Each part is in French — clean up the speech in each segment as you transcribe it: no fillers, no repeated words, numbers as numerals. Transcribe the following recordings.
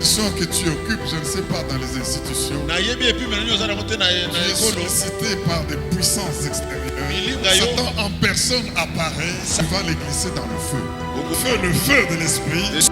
Soit que tu occupes, je ne sais pas, dans les institutions, tu es sollicité par des puissances extérieures. Satan en personne apparaît, tu vas les glisser dans le feu. Le feu de l'esprit.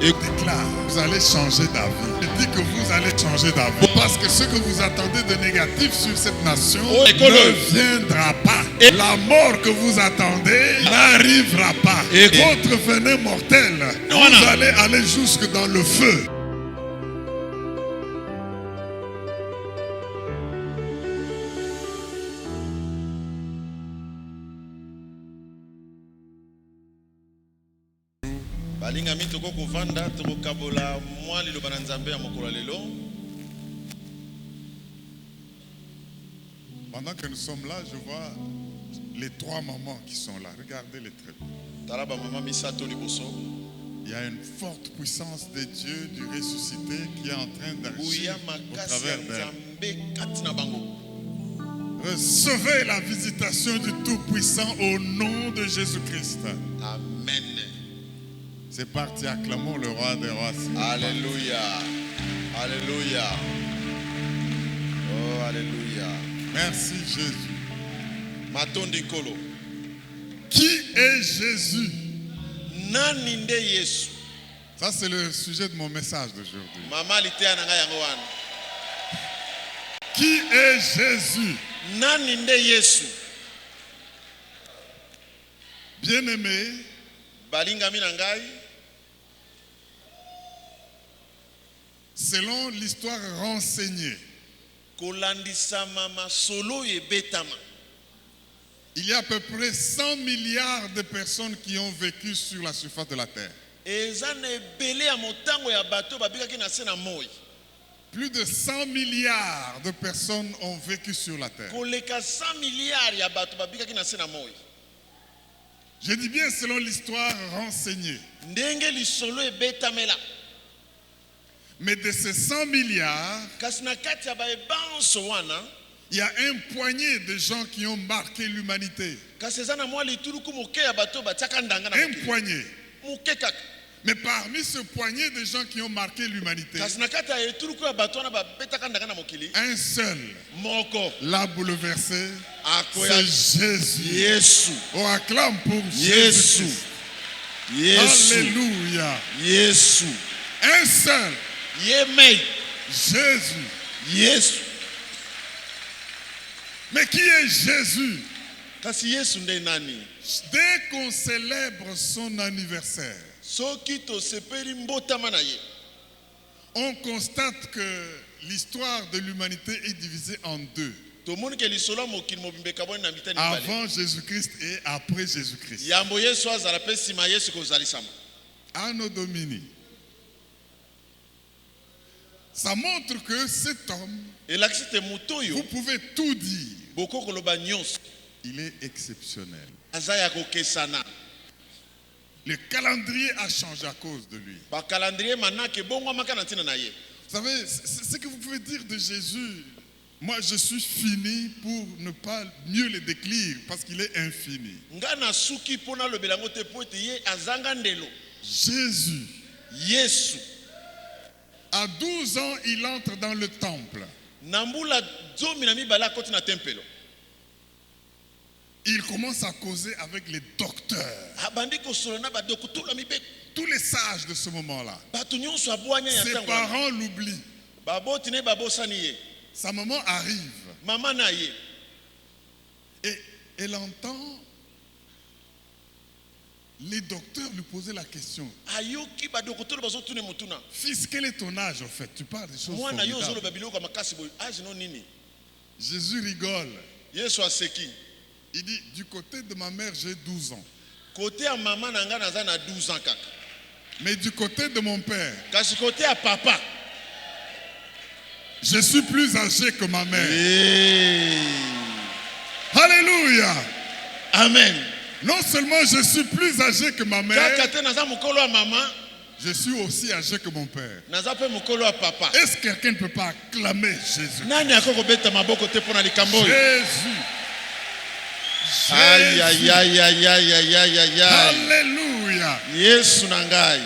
Et déclare, vous allez changer d'avis. Je dis que vous allez changer d'avis. Parce que ce que vous attendez de négatif sur cette nation ne viendra pas. Et la mort que vous attendez n'arrivera pas. Et votre venin mortel, vous allez aller jusque dans le feu. Pendant que nous sommes là, je vois les trois mamans qui sont là. Regardez-les très bien. Il y a une forte puissance de Dieu, du ressuscité, qui est en train d'agir au travers d'elle. Recevez la visitation du Tout-Puissant au nom de Jésus-Christ. Amen. C'est parti, acclamons le roi des rois. Alléluia. Alléluia. Oh, alléluia. Merci Jésus. Matondi kolo. Qui est Jésus? Nani nde Yesu. Ça c'est le sujet de mon message d'aujourd'hui. Mama litea nanga yango wana. Qui est Jésus? Nani nde Yesu. Bien-aimé, balingami na ngai, selon l'histoire renseignée, il y a à peu près 100 milliards de personnes qui ont vécu sur la surface de la terre. Plus de 100 milliards de personnes ont vécu sur la terre. Je dis bien selon l'histoire renseignée. Mais de ces 100 milliards, il y a un poignet de gens qui ont marqué l'humanité. Un poignet. Mais parmi ce poignet de gens qui ont marqué l'humanité, un seul l'a bouleversé, c'est Jésus. On acclame pour Jésus. Alléluia. Un seul. Jésus. Mais qui est Jésus? Dès qu'on célèbre son anniversaire, on constate que l'histoire de l'humanité est divisée en deux. Avant Jésus-Christ et après Jésus-Christ. Anno Domini. Ça montre que cet homme, vous pouvez tout dire, il est exceptionnel. Le calendrier a changé à cause de lui. Vous savez, ce que vous pouvez dire de Jésus, moi je suis fini pour ne pas mieux le décrire parce qu'il est infini. Jésus. À 12 ans, il entre dans le temple. Il commence à causer avec les docteurs. Tous les sages de ce moment-là. Ses parents l'oublient. Sa maman arrive. Et elle entend les docteurs lui posaient la question. Fils, quel est ton âge en fait? Tu parles des choses formidables. Jésus rigole. Il dit, du côté de ma mère, j'ai 12 ans. Mais du côté de mon père, je suis plus âgé que ma mère. Alléluia. Amen. Non seulement je suis plus âgé que ma mère, je suis aussi âgé que mon père. Est-ce que quelqu'un ne peut pas acclamer Jésus? Jésus. Aïe, aïe, aïe, aïe, aïe, aïe, aïe, aïe, aïe. Alléluia. Yesu nangai.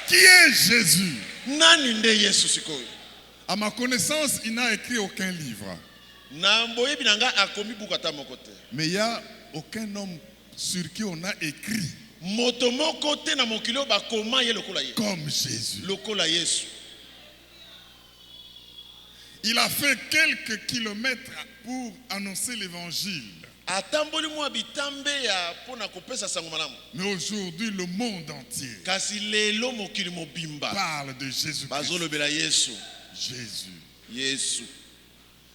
Qui est Jésus? Nani nde Yesu sikoyo? À ma connaissance, il n'a écrit aucun livre. Na mboyebi nanga akomi buku ata moko te. Mais il n'y a aucun homme sur qui on a écrit Moto moko te na mokili oyo bakoma ye lokola ye. comme Jésus. Lokola Yesu. Il a fait quelques kilomètres pour annoncer l'évangile. Atamboli mwa bitambe ya pona kopesa sango malamu. Mais aujourd'hui, le monde entier Kasi lelo mokili mobimba parle de Jésus-Christ. bazolobela Yesu. Jésus. Yesu.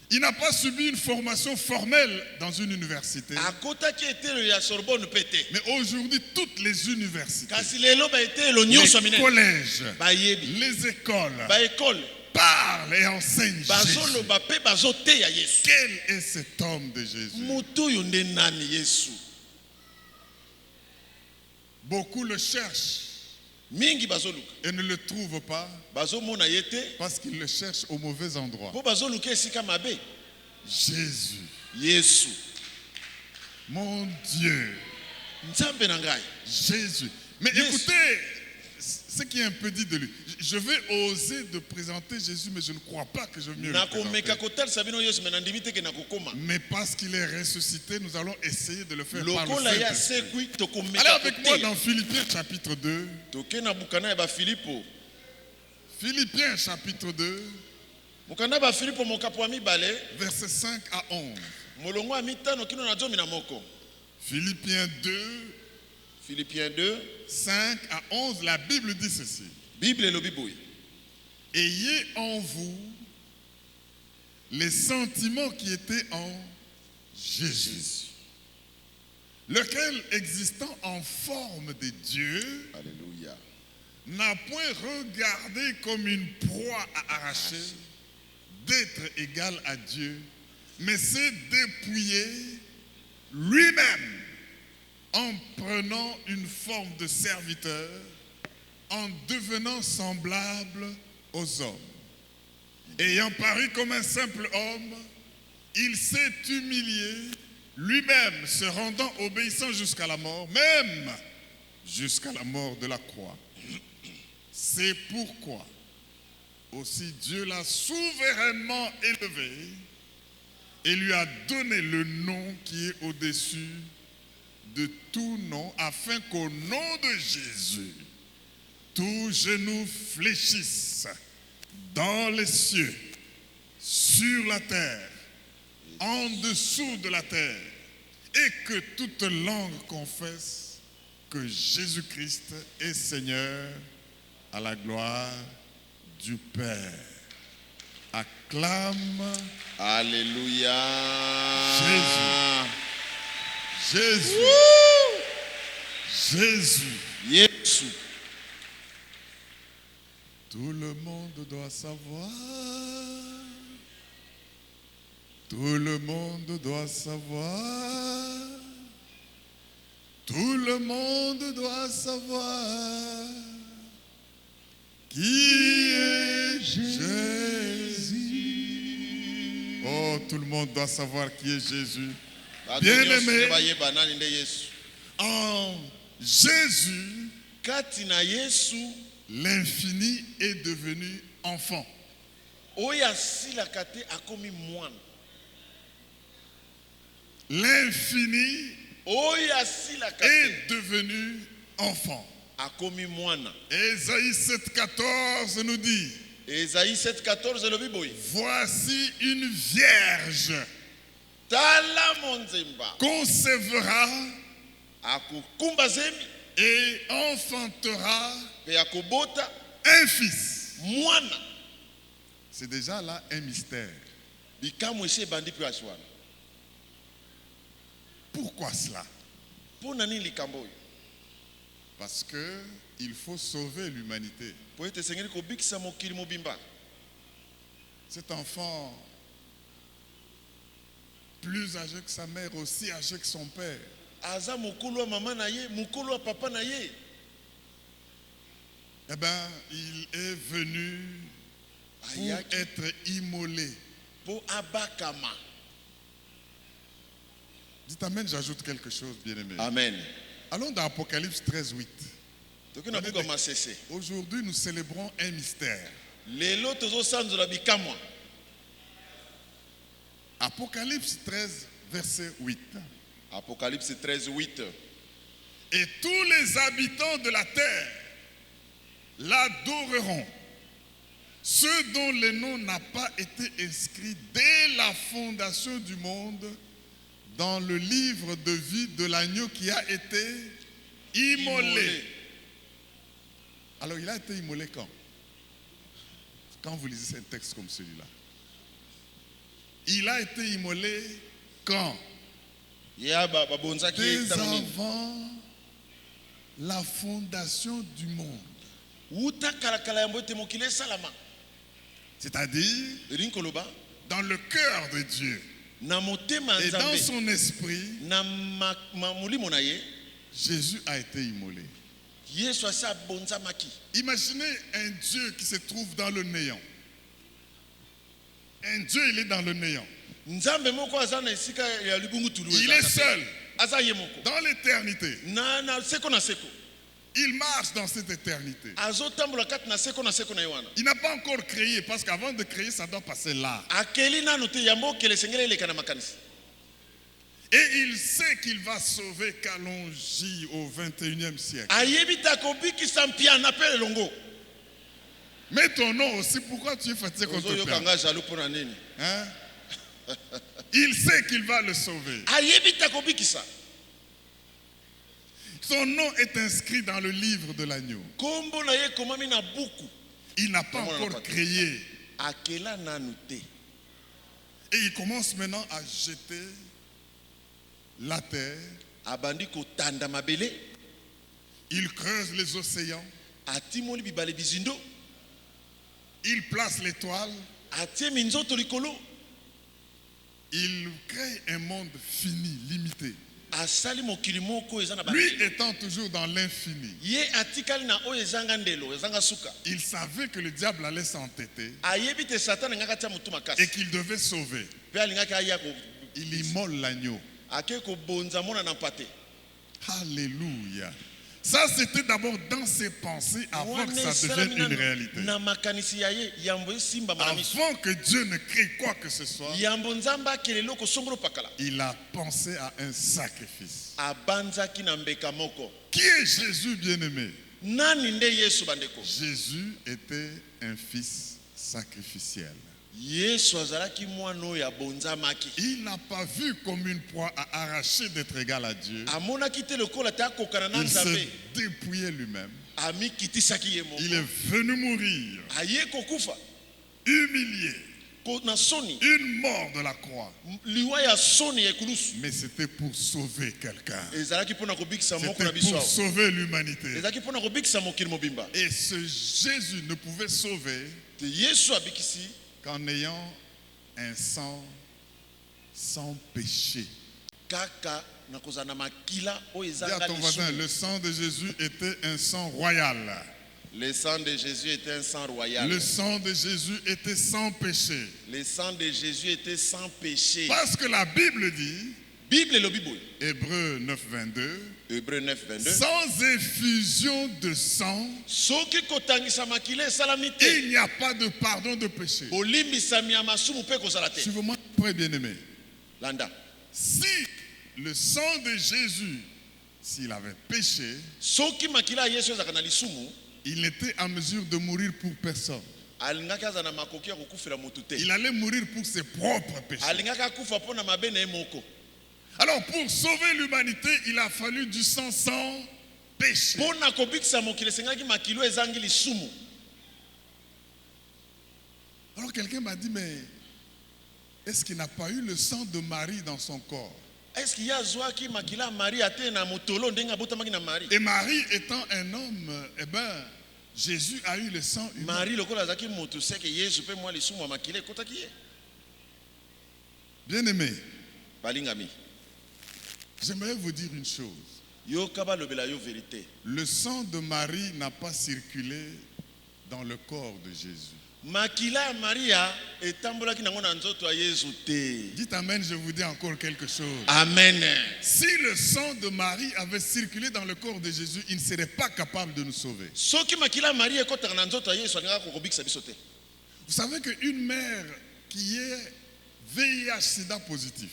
Il n'a pas subi une formation formelle dans une université. Akotaki etelo ya Sorbonne pete. Mais aujourd'hui, toutes les universités, Kasi lelo ba etelo nyonso les minene. collèges, Ba yebi. les écoles Ba école. parlent et enseignent Jésus. Bazoloba pe bazote ya Yesu. Quel est cet homme de Jésus? Mutu yo nde nani Yesu. Beaucoup le cherchent Mingi bazoluka. et ne le trouvent pas Bazomona yete. parce qu'ils le cherchent au mauvais endroit. Po bazoluka esika mabe. Jésus, Yesu. mon Dieu, Nzambe na ngai. Jésus. Mais Yes. écoutez, ce qui est un peu dit de lui. Je vais oser de présenter Jésus, mais je ne crois pas que je vais mieux le Nakomeka présenter. kotalisa bino Yesu me nandimi te ke nakokoma. Mais parce qu'il est ressuscité, nous allons essayer de le faire par Lokola le ya Saint-Esprit. sekui Allez tokomeka avec moi kote. dans Philippiens chapitre 2. Toke na bukana ya ba Filipo. Philippiens chapitre 2, Mukanda ba Filipo mokapo wa mibale. versets 5 à 11. Molongo ya mitano kino na zomi na moko. Philippiens 2, Philippiens 2. 5 à 11, la Bible dit ceci. Bible elobi boye. Ayez en vous les sentiments qui étaient en Jésus, lequel, existant en forme de Dieu, Alléluia. n'a point regardé comme une proie à arracher d'être égal à Dieu, mais s'est dépouillé lui-même en prenant une forme de serviteur, en devenant semblable aux hommes. Ayant paru comme un simple homme, il s'est humilié lui-même, se rendant obéissant jusqu'à la mort, même jusqu'à la mort de la croix. C'est pourquoi aussi Dieu l'a souverainement élevé et lui a donné le nom qui est au-dessus de tout nom, afin qu'au nom de Jésus, tout genou fléchisse dans les cieux, sur la terre, en dessous de la terre, et que toute langue confesse que Jésus-Christ est Seigneur, à la gloire du Père. Acclame Alléluia. Jésus. Jésus. Yesu. Tout le monde doit savoir. Tout le monde doit savoir. Tout le monde doit savoir qui est Jésus. Oh, tout le monde doit savoir qui est Jésus. Bien-aimé, en Jésus, Kati na Yesu. l'infini est devenu enfant. Oya sila kate akomi mwana. L'infini Oya sila kate est devenu enfant. akomi mwana. Ésaïe 7,14 nous dit, Esaïe 7:14 elobi boye. voici une vierge Tala monzemba. concevra Akokumba zemi. et enfantera Pe akobota. un fils. Mwana. C'est déjà là un mystère. Bikamu ese bandi pe aswana. Pourquoi cela? Pona nini likambo oyo? Parce que il faut sauver l'humanité. Po ete sengeli kobikisa mokili mobimba. Cet enfant, plus âgé que sa mère, aussi âgé que son père, Aza mokolo wa mama na ye, mokolo wa papa na ye. eh bien, il est venu pour Ayaki être immolé. po abakama. Dites amen, j'ajoute quelque chose, bien-aimé. Amen. Allons dans Apocalypse 13, 8. Toki na buku masese. Aujourd'hui, nous célébrons un mystère. Lelo tozo sanzola bikamwa. Apocalypse 13, verset 8. Apocalypse 13, 8. Et tous les habitants de la terre l'adoreront. Ceux dont le nom n'a pas été inscrit dès la fondation du monde dans le livre de vie de l'agneau qui a été immolé. Alors il a été immolé quand? Quand vous lisez un texte comme celui-là. Il a été immolé quand? Dès avant la fondation du monde. C'est-à-dire dans le cœur de Dieu et dans son esprit, Jésus a été immolé. Imaginez un Dieu qui se trouve dans le néant. Un Dieu, il est dans le néant. Il est seul dans l'éternité. Il marche dans cette éternité. Il n'a pas encore créé, parce qu'avant de créer, ça doit passer là. Et il sait qu'il va sauver Kalonji au 21e siècle. Mais ton nom aussi, pourquoi tu es fatigué contre le Père? Hein? Il sait qu'il va le sauver. Son nom est inscrit dans le livre de l'agneau. Il n'a pas encore créé. Et il commence maintenant à jeter la terre. Il creuse les océans. Il place l'étoile. Il crée un monde fini, limité. Lui étant toujours dans l'infini. Il savait que le diable allait s'entêter et qu'il devait sauver. Il immole l'agneau. Alléluia. Ça, c'était d'abord dans ses pensées avant que ça devienne une réalité. Avant que Dieu ne crée quoi que ce soit, il a pensé à un sacrifice. Qui est Jésus, bien-aimé? Jésus était un fils sacrificiel. Il n'a pas vu comme une proie à arracher d'être égal à Dieu. Il s'est dépouillé lui-même. Il est venu mourir, humilié, une mort de la croix. Mais c'était pour sauver quelqu'un. C'était pour sauver l'humanité. Et ce Jésus ne pouvait sauver qu'en ayant un sang sans péché. Dis à ton voisin, le sang de Jésus était un sang royal. Le sang de Jésus était un sang royal. Le sang de Jésus était sans péché. Le sang de Jésus était sans péché. Parce que la Bible dit, Hébreux 9, 22, sans effusion de sang, il n'y a pas de pardon de péché. Suivez-moi très bien aimé. Si le sang de Jésus, s'il avait péché, il n'était en mesure de mourir pour personne. Il allait mourir pour ses propres péchés. Alors pour sauver l'humanité, il a fallu du sang sans péché. Alors quelqu'un m'a dit, mais est-ce qu'il n'a pas eu le sang de Marie dans son corps? Et Marie étant un homme, eh bien, Jésus a eu le sang humain. Bien aimé, j'aimerais vous dire une chose. Le sang de Marie n'a pas circulé dans le corps de Jésus. makila ya Maria etambolaki nango na nzoto ya Yesu te. Dites amen, je vous dis encore quelque chose. Amen. Si le sang de Marie avait circulé dans le corps de Jésus, il ne serait pas capable de nous sauver. Soki makila ya Maria ekotaka na nzoto ya Yesu alingaka kokobikisa biso te. Vous savez qu'une mère qui est VIH-Sida positif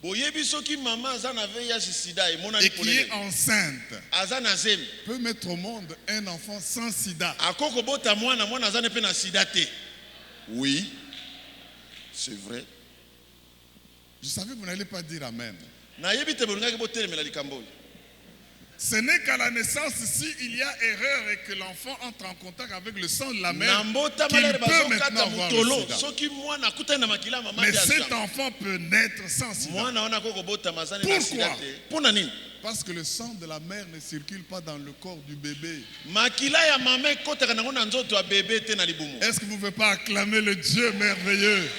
Boyebi soki mama aza na VIH sida et qui est enceinte aza na zemi peut mettre au monde un enfant sans sida. akoko bota mwana aza ne pe na sida te. Oui, c'est vrai. Je savais que vous n'allez pas dire amen. Na yebi te bolingaki botelemela likambo. Ce n'est qu'à la naissance, si il y a erreur et que l'enfant entre en contact avec le sang de la mère, qu'il peut maintenant avoir le sida. Mais cet enfant peut naître sans sida. Pourquoi? Parce que le sang de la mère ne circule pas dans le corps du bébé. Est-ce que vous ne pouvez pas acclamer le Dieu merveilleux?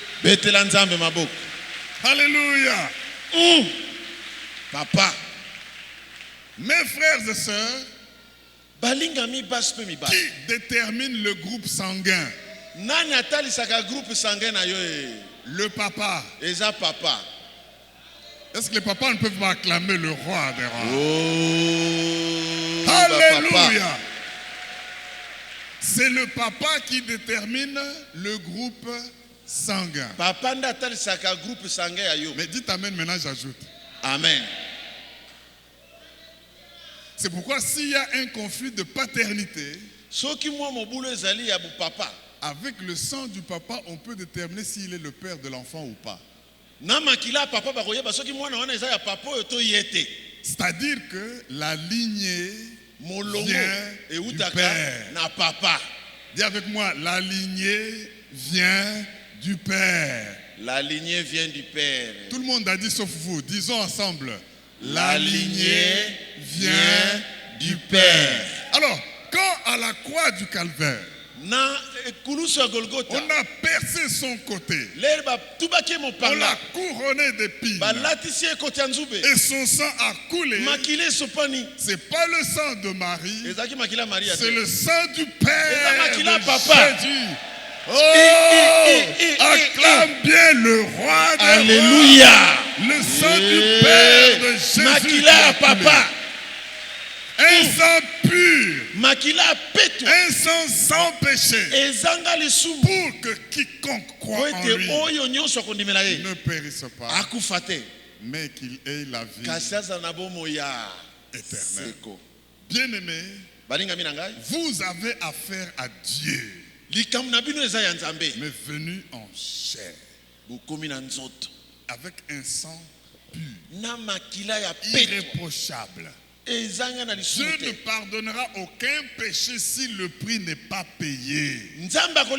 Alléluia. Papa. Mes frères et sœurs, qui détermine le groupe sanguin? Le papa. Papa. Est-ce que les papas ne peuvent pas acclamer le roi des rois? Oh, Alléluia. C'est le papa qui détermine le groupe sanguin. Mais dites amen, maintenant j'ajoute. Amen. C'est pourquoi s'il y a un conflit de paternité, avec le sang du papa, on peut déterminer s'il est le père de l'enfant ou pas. C'est-à-dire que la lignée vient du père. Dis avec moi, la lignée vient du père. La lignée vient du père. Tout le monde a dit sauf vous. Disons ensemble. La lignée vient du Père. Alors, quand à la croix du Calvaire, on a percé son côté, on l'a couronné d'épines, et son sang a coulé, c'est pas le sang de Marie, c'est le sang du Père de Jésus. Oh, acclame bien le roi des rois. Alléluia. Le sang du Père de Jésus. Makila papa. Un sang pur. Makila petu. Un sang sans péché. Ezanga lisumu. Pour que quiconque croit en lui ne ne périsse pas, akufate, mais qu'il ait la vie éternelle. Bien-aimés, vous avez affaire à Dieu, mais venu en chair, avec un sang pur, irréprochable. Dieu ne pardonnera aucun péché si le prix n'est pas payé. Alors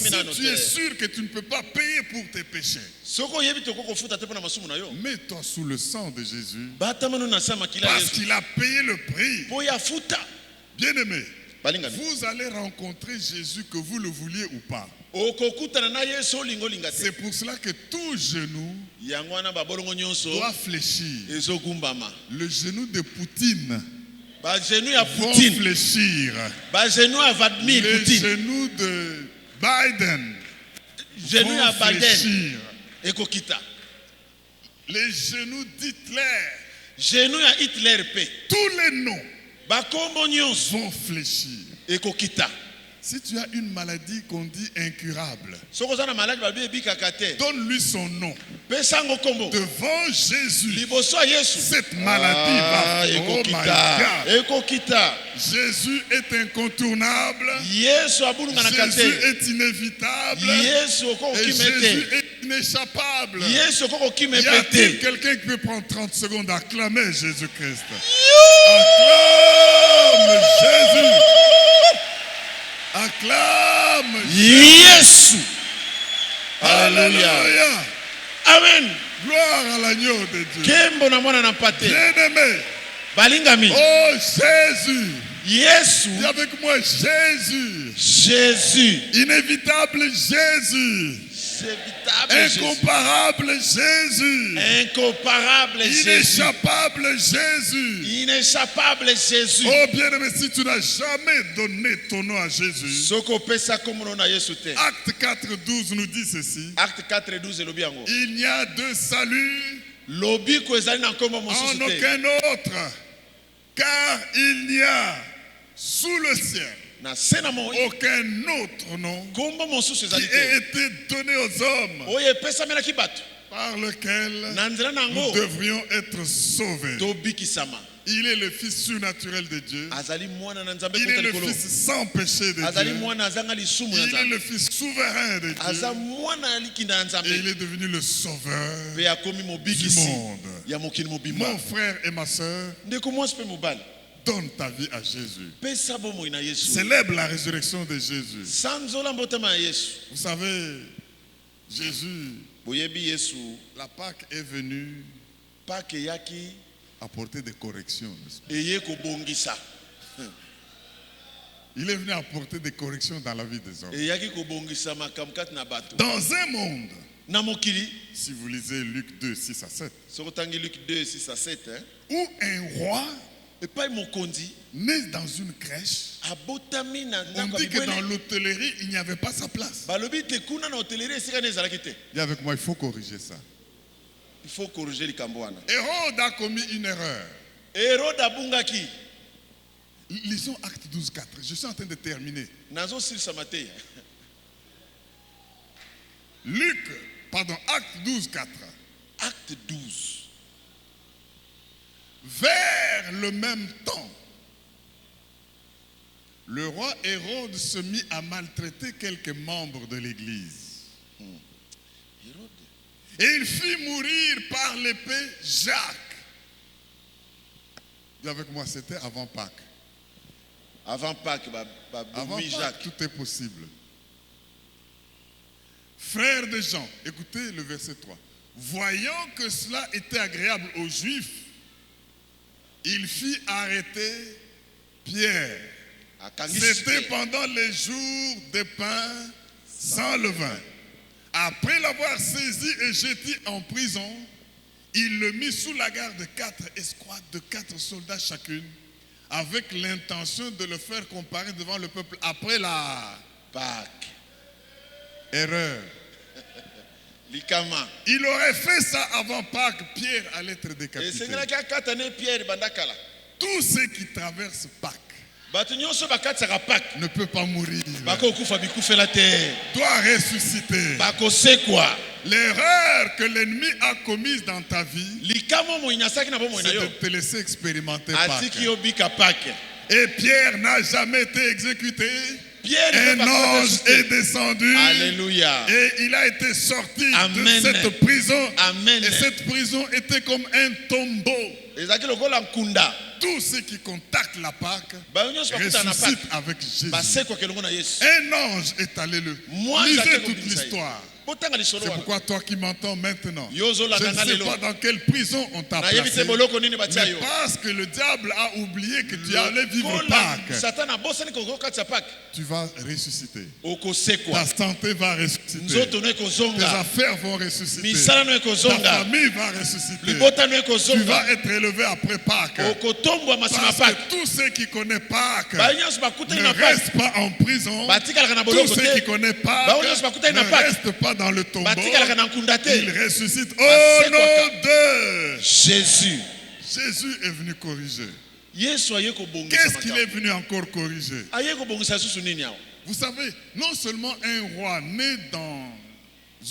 si tu es sûr que tu ne peux pas payer pour tes péchés, mets-toi sous le sang de Jésus, parce qu'il a payé le prix. Bien-aimé, vous allez rencontrer Jésus que vous le vouliez ou pas. C'est pour cela que tout genou doit fléchir. Le genou de Poutine va fléchir. Le genou de Biden va fléchir. Les genoux d'Hitler, tous les noms vont fléchir. Si tu as une maladie qu'on dit incurable, donne-lui son nom. Devant Jésus, cette maladie va. Oh my God. Jésus est incontournable. Jésus est inévitable. Et Jésus est inéchappable. Y a-t-il quelqu'un qui peut prendre 30 secondes à acclamer Jésus-Christ? Acclame Jésus. Acclame Jésus. Alléluia. Amen. Gloire à l'agneau de Dieu. Bien-aimé. Bien-aimé. Oh Jésus. Jésus. Dis avec moi Jésus. Jésus. Inévitable Jésus. Indubitable Jésus. Incomparable Jésus. Incomparable Jésus. Inéchappable Jésus. Inéchappable Jésus. Oh bien-aimé, si tu n'as jamais donné ton nom à Jésus, Soko pesa komono na Yesu te. Acte 4:12 nous dit ceci. Acte 4:12 elobi yango. Il n'y a de salut Lobi ko ezali na kombo en mosusu te. aucun autre, car il n'y a sous le ciel Na sena mo aucun autre nom kombo mosusu qui ezali ait te. été donné aux hommes Oye pesa mena kibato. par lequel Na nzela nous nango devrions être sauvés. tobikisama. Il est le Fils surnaturel de Dieu. Azali mwana na nzambe Il est kuta le likolo. Fils sans péché de Azali Dieu. mwana azanga lisumu na Il est nzambe. le Fils souverain de Aza Dieu. mwana likinda na Et nzambe. il est devenu le sauveur Pe akomi du mobikisi monde. ya mokili mobimba. Mon frère et ma soeur, Ndeko mwasi pe mobali. donne ta vie à Jésus. Pesa bomoi na Yesu. Célèbre la résurrection de Jésus. Sanzola mbotama ya Yesu. Vous savez, Jésus, Boyebi Yesu. la Pâque est venue Pake yaki apporter des corrections. n'est-ce pas? eye kobongisa. Il est venu apporter des corrections dans la vie des hommes. Eyaki kobongisa makambo kati na bato. Dans un monde, Na mokili. si vous lisez Luc 2, 6 à 7, Soko tangi Luc 2, 6 à 7. où un roi Epai mokonzi. né dans une crèche, Abotami na on ndako dit que dans bibwele. l'hôtellerie, il n'y avait pas sa place. Balobi te kuna na hôtellerie esika ne ezalaki te. Dis avec moi, il faut corriger ça. Il faut corriger likambo wana. Hérode a commis une erreur. Hérode abungaki. Lisons Acte 12, 4. Je suis en train de terminer. Nazo silisa mateya. Acte 12, 4. Acte 12. Vers le même temps, le roi Hérode se mit à maltraiter quelques membres de l'église. Hérode. Et il fit mourir par l'épée Jacques. Dis avec moi, c'était avant Pâques. Avant Pâques, Avant Boumi Pâques, Jacques. tout est possible. Frère de Jean, écoutez le verset 3. Voyant que cela était agréable aux Juifs, il fit arrêter Pierre. C'était pendant les jours des pains sans levain. Après l'avoir saisi et jeté en prison, il le mit sous la garde de 4 escouades de 4 soldats chacune, avec l'intention de le faire comparer devant le peuple après la Pâques. erreur. Likama. Il aurait fait ça avant Pâques, Pierre allait être Et décapité. sengelaki akatane Pierre bandakala. Tous ceux qui traversent Pâques Bato nyonso bakatisaka Pâques. ne peuvent pas mourir, Bakokufa bikufela te. doivent ressusciter. Bakosekwa. L'erreur que l'ennemi a commise dans ta vie, Likamo mo inyasaki na bomoi na c'est de yo. te laisser expérimenter Pâques. Atiki yo bika Pâques. Et Pierre n'a jamais été exécuté. Pierre Un ange est descendu. Alléluia. Et il a été sorti Amen. de cette prison. Amen. Et cette prison était comme un tombeau. Ezaki lokola nkunda. Tous ceux qui contactent la Pâque Bayo nyonso bakuta na ressuscitent Pâques. avec Jésus. Basekwa kelongo na Yesu. Un ange est allé le. Moi, Lisez j'attends toute comme ça. l'histoire. Botanga lisolo C'est wana. pourquoi toi qui m'entends maintenant, je Yozo la ne sais nangalo. pas dans quelle prison on t'a Na yebite placé. boloko nini batia Mais yo. parce que le diable a oublié que tu allais vivre Pâques, Satan abosani kokokatisa Pâques. tu vas ressusciter. Okosekwa. Ta santé va ressusciter. Nzoto no Tes ekozonga. affaires vont ressusciter. Misala no Ta ekozonga. famille va ressusciter. Libota no Tu ekozonga. vas être élevé après Pâques. Okotombwa masima Parce Pâques. que tous ceux qui connaissent Pâques Bayo nyonso bakutani ne na Pâques. restent pas en prison. Batikalaka na Tous boloko ceux qui te. connaissent Bayo Pâques nyonso bakutani ne na Pâques. restent pas dans le tombeau. Batikalaka na nkunda te. Ils ressuscitent au nom de Jésus. Jésus est venu corriger. Yesu aye kobongisa Qu'est-ce qu'il est makambo. venu encore corriger? Aye kobongisa susu nini awo. Vous savez, non seulement un roi né dans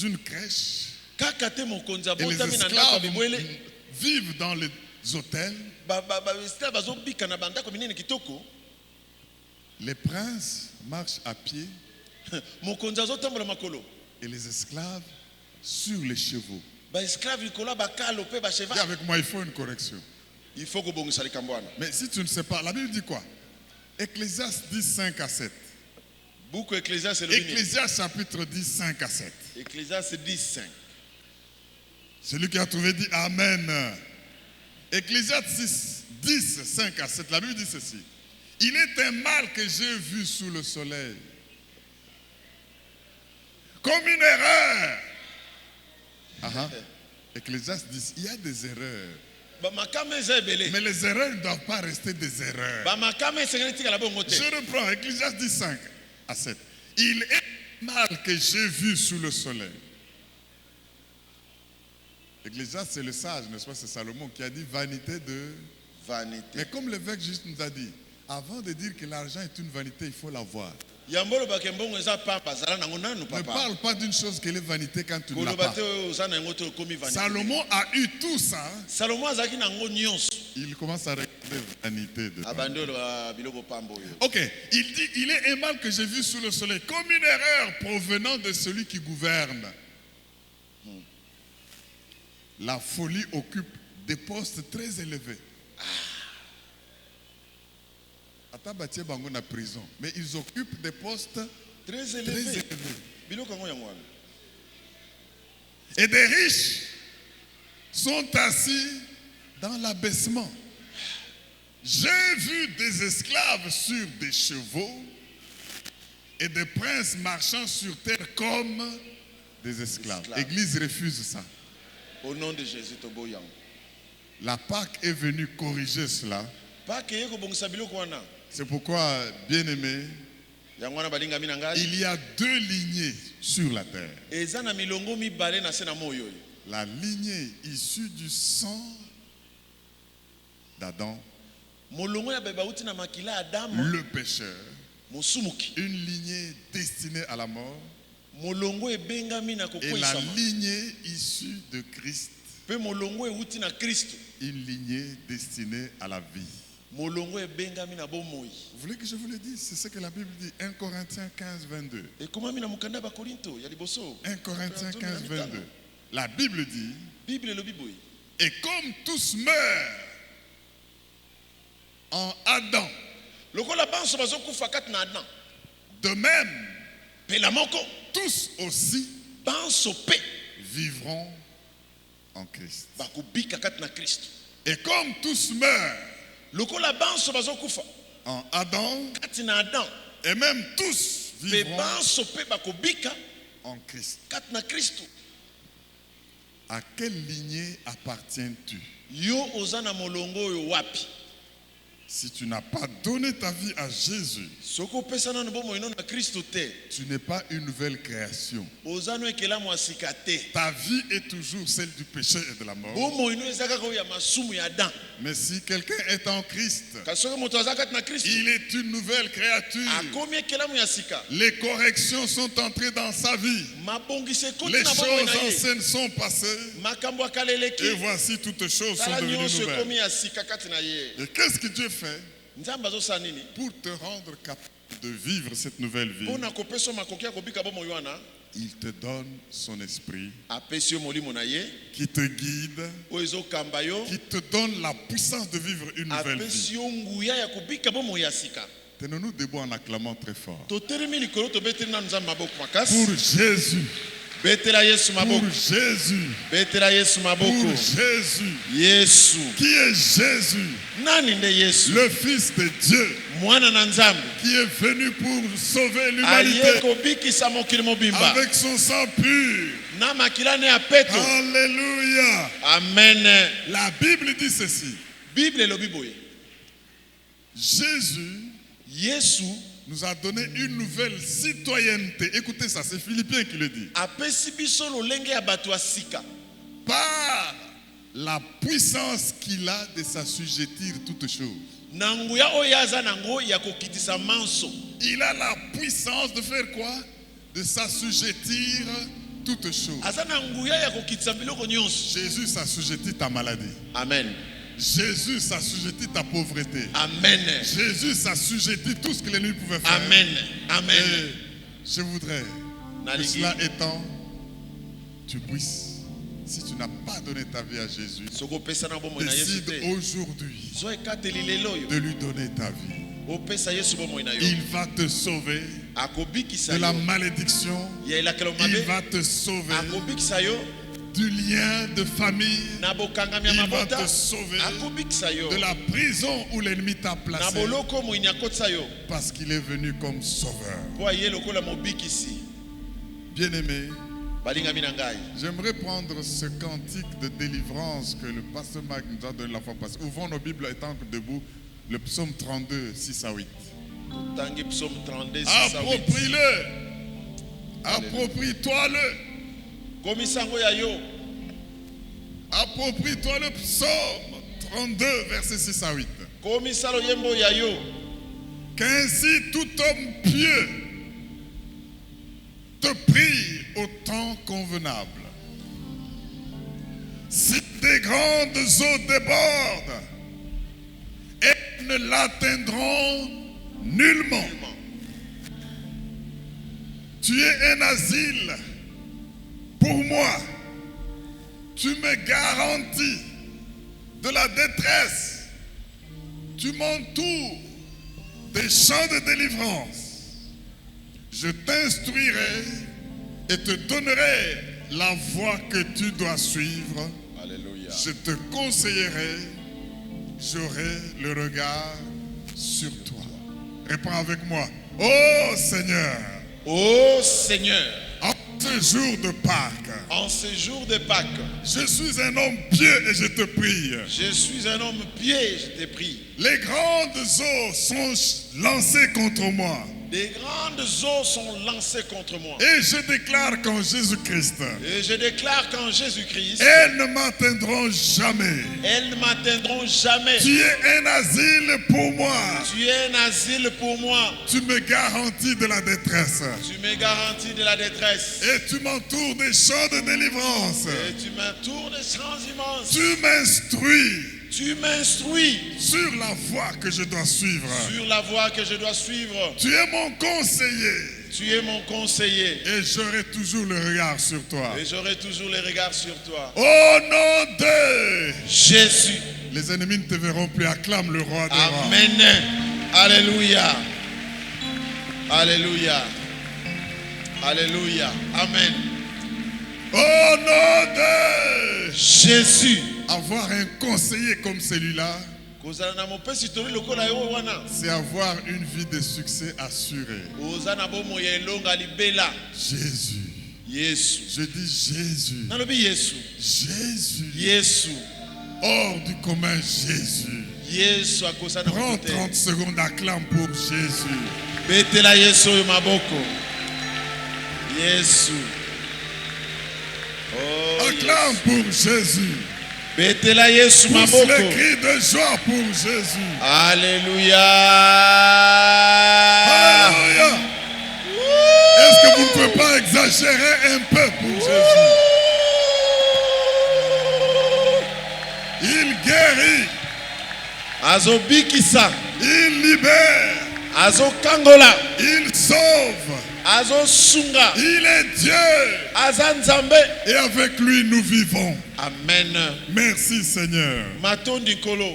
une crèche Kaka te mokonzi et les abotami na ndako esclaves bibwele. vivent dans les hôtels, Esclave bazobika na bandako minene kitoko. les princes marchent à pied Mokonzi azotambola makolo. et les esclaves sur les chevaux. Esclave likolo bakalo pe ba Dis cheval. avec moi, il faut une correction. Il faut kobongisa likambo wana. Mais si tu ne sais pas, la Bible dit quoi? Ecclésiaste 10, 5 à 7. Buku Ecclésiaste le bini. Ecclésiaste chapitre 10, 5 à 7. Ecclésiaste 10:5. Celui qui a trouvé dit Amen. Ecclésiaste 10, 5 à 7. La Bible dit ceci. Il est un mal que j'ai vu sous le soleil, comme une erreur. Ecclésiaste dit, il y a des erreurs. Mais les erreurs ne doivent pas rester des erreurs. Je reprends, Ecclésiaste 10, 5 à 7. Il est mal que j'ai vu sous le soleil. Ecclésiaste, c'est le sage, n'est-ce pas? C'est Salomon qui a dit vanité de vanité. Mais comme l'évêque juste nous a dit, avant de dire que l'argent est une vanité, il faut l'avoir. Ne parle pas d'une chose qui est vanité quand tu ne l'as pas. Salomon a eu tout ça. Il commence à regarder vanité de Ok, il dit, il est un mal que j'ai vu sous le soleil, comme une erreur provenant de celui qui gouverne. La folie occupe des postes très élevés. Atabatie bango na prison, mais ils occupent des postes très élevés. Et des riches sont assis dans l'abaissement. J'ai vu des esclaves sur des chevaux et des princes marchant sur terre comme des esclaves. L'Église refuse ça. Au nom de Jésus, la Pâque est venue corriger cela. C'est pourquoi, bien-aimé, il y a deux lignées sur la terre. La lignée issue du sang d'Adam, le pécheur, une lignée destinée à la mort, et la lignée issue de Christ, une lignée destinée à la vie. Vous voulez que je vous le dise? C'est ce que la Bible dit. 1 Corinthiens 15, 22. 1 Corinthiens 15, 22. La Bible dit, et comme tous meurent en Adam, de même, tous aussi vivront en Christ. Et comme tous meurent en Adam, et même tous vivront en Christ. À quelle lignée appartiens-tu? Si tu n'as pas donné ta vie à Jésus, tu n'es pas une nouvelle création. Ta vie est toujours celle du péché et de la mort. Mais si quelqu'un est en Christ, il est une nouvelle créature. Les corrections sont entrées dans sa vie. Les choses anciennes sont passées. Et voici toutes choses sont devenues nouvelles. Et qu'est-ce que Dieu fait pour te rendre capable de vivre cette nouvelle vie? Il te donne son esprit qui te guide, qui te donne la puissance de vivre une nouvelle vie. Tenons-nous debout en acclamant très fort. Pour Jésus. Pour Jésus. Pour Jésus. Qui est Jésus? Le Fils de Dieu. Qui est venu pour sauver l'humanité. Avec son sang pur. Alléluia. Amen. La Bible dit ceci. Jésus nous a donné une nouvelle citoyenneté. Écoutez ça, c'est Philippiens qui le dit. Par la puissance qu'il a de s'assujettir toutes choses. Il a la puissance de faire quoi? De s'assujettir toutes choses. Jésus s'assujettit ta maladie. Amen. Jésus s'assujettit ta pauvreté. Amen. Jésus s'assujettit tout ce que l'ennemi pouvait faire. Amen. Amen. Et je voudrais que cela étant, tu puisses, si tu n'as pas donné ta vie à Jésus, décide aujourd'hui de lui donner ta vie. Il va te sauver de la malédiction. Il va te sauver du lien de famille. Il va te sauver de la prison où l'ennemi t'a placé. Parce qu'il est venu comme sauveur. Bien-aimés, balingami na ngai, j'aimerais prendre ce cantique de délivrance que le pasteur Marc nous a donné la fois passée. Ouvrons nos Bibles étant debout, le psaume 32, 6 à 8. tangi psaume 32 6 à 8. Approprie-le, approprie-toi-le, Komisango ya yo, approprie-toi le psaume 32, verset 6 à 8. komisalo yembo ya yo, Qu'ainsi tout homme pieux te prie au temps convenable. Si des grandes eaux débordent, elles ne l'atteindront nullement. Tu es un asile pour moi. Tu me garantis de la détresse. Tu m'entoures des chants de délivrance. Je t'instruirai et te donnerai la voie que tu dois suivre. alléluia. Je te conseillerai, j'aurai le regard sur toi. Réponds avec moi. Oh Seigneur, Ô Seigneur, en ce jour de Pâques, en ce jour de Pâques, je suis un homme pieux et je te prie. je suis un homme pieux, je te prie. Les grandes eaux sont lancées contre moi. Des grandes eaux sont lancées contre moi. Et je déclare qu'en Jésus-Christ, Et je déclare qu'en Jésus-Christ, elles ne m'atteindront jamais. elles ne m'atteindront jamais. Tu es un asile pour moi. Tu es un asile pour moi. Tu me garantis de la détresse. Tu me garantis de la détresse. Et tu m'entoures des champs de délivrance. Et tu m'entoures de champs immenses. Tu m'instruis Tu m'instruis sur la voie que je dois suivre. sur la voie que je dois suivre. Tu es mon conseiller. Tu es mon conseiller. Et j'aurai toujours le regard sur toi. Et j'aurai toujours les regards sur toi. Au nom de Jésus. les ennemis ne te verront plus. Acclame le roi des rois. Amen. Alléluia. Alléluia. Alléluia. Amen. Au nom de Jésus. avoir un conseiller comme celui-là, Kozala na mopesi toli lokola yo wana. c'est avoir une vie de succès assurée. Oza na bomo ya elonga libela. Jésus. Yesu. Je dis Jésus. Nalobi Yesu. Jésus. Yesu. Hors du commun, Jésus. Yesu akosana Prends kote. 30 secondes, acclame pour Jésus. Betela Yesu oyo maboko. Yesu. Oh, Acclame pour Jésus. Betela Yesu Pousse maboko. les cris de joie pour Jésus. Alléluia. Alléluia. Est-ce que vous ne pouvez pas exagérer un peu pour Jésus? Il guérit, Azobikisa. il libère, Azokangola. il sauve. Azosunga. Il est Dieu. Azanzambe. Et avec lui, nous vivons. Amen. Merci Seigneur. Matondi kolo.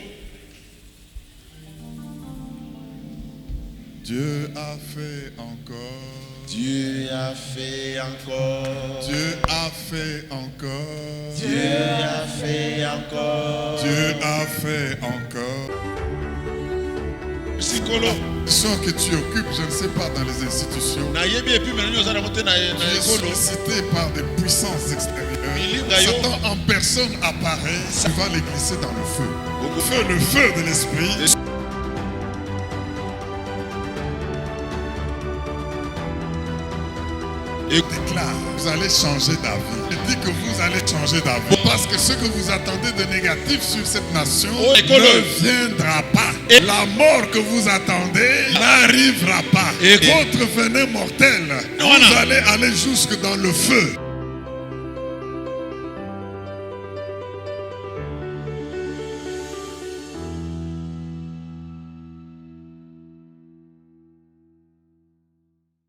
Dieu a fait encore. Dieu a fait encore. Dieu a fait encore. Dieu a fait encore. Dieu a fait encore. Sikolo. Soit que tu occupes, je ne sais pas, dans les institutions, Na yebi epi menani ozana mote na tu es ekolo. sollicité par des puissances extérieures. Milinga yo. Satan en personne apparaît, tu vas les glisser dans le feu. Le feu de l'esprit. Et déclare, vous allez changer d'avis. Je dis que vous allez changer d'avis. Parce que ce que vous attendez de négatif sur cette nation ne viendra pas. Et la mort que vous attendez n'arrivera pas. Et votre venin mortel, vous allez aller jusque dans le feu.